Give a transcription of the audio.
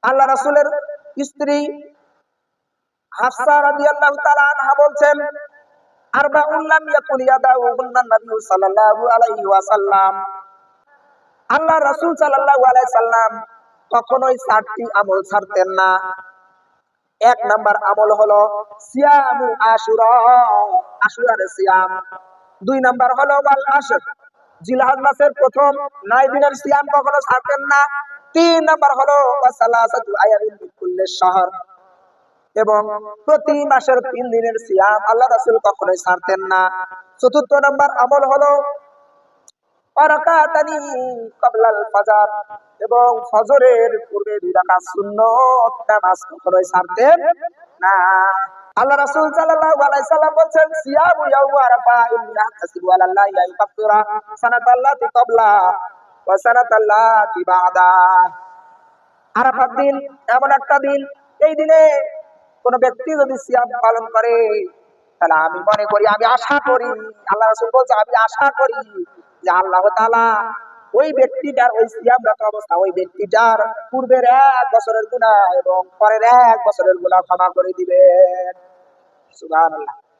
আল্লাহ রাসূলের স্ত্রী হাফসা রাদিয়াল্লাহু তাআলা আনহা বলছেন, আরবাউন লাম ইয়াকুন ইয়াদাউহুন্না নবী সাল্লাল্লাহু আলাইহি ওয়াসাল্লাম, আল্লাহ রাসূল সাল্লাল্লাহু আলাইহি সাল্লাম কখনোই 4টি আমল ছাড়তেন না। এক নাম্বার আমল হলো সিয়ামু আশুরা, আশুরার সিয়াম। দুই নাম্বার হলো ওয়াল আশর, জিলহজ মাসের প্রথম 9 দিনের সিয়াম কখনো ছাড়তেন না। তিন নাম্বার হলো ওয়াসালাসাতু আয়ামিন মিন কুল্লি শাহর, এবং প্রতি মাসের 3 দিনের সিয়াম আল্লাহ রাসূল কখনোই ছাড়তেন না। চতুর্থ নাম্বার আমল হলো রাকাতানি ক্বাবলাল ফাজর, এবং ফজরের পূর্বে 2 রাকাত সুন্নত নামাজ কখনোই ছাড়তেন না। আল্লাহ রাসূল সাল্লাল্লাহু আলাইহি সাল্লাম বলেন, সিয়ামু ইয়াউমি আরাফা ইন্নী আহতাসিবু আলাল্লাহি আন ইউকাফিরা সানাতাল্লাতি ক্বাবলা ওয়া সানাতাল্লাতি বা'দা। আরাফার দিন এমন একটা দিন, এই দিনে কোন ব্যক্তি যদি সিয়াম পালন করে, তাহলে আমি মনে করি, আমি আশা করি, আল্লাহ রাসূল বলছে আমি আশা করি যে আল্লাহ তাআলা ওই ব্যক্তিটার, ওই সিয়ামরত অবস্থা ওই ব্যক্তিটার পূর্বের 1 বছরের গুনাহ এবং পরের 1 বছরের গুনাহ ক্ষমা করে দিবেন। সুবহানাল্লাহ।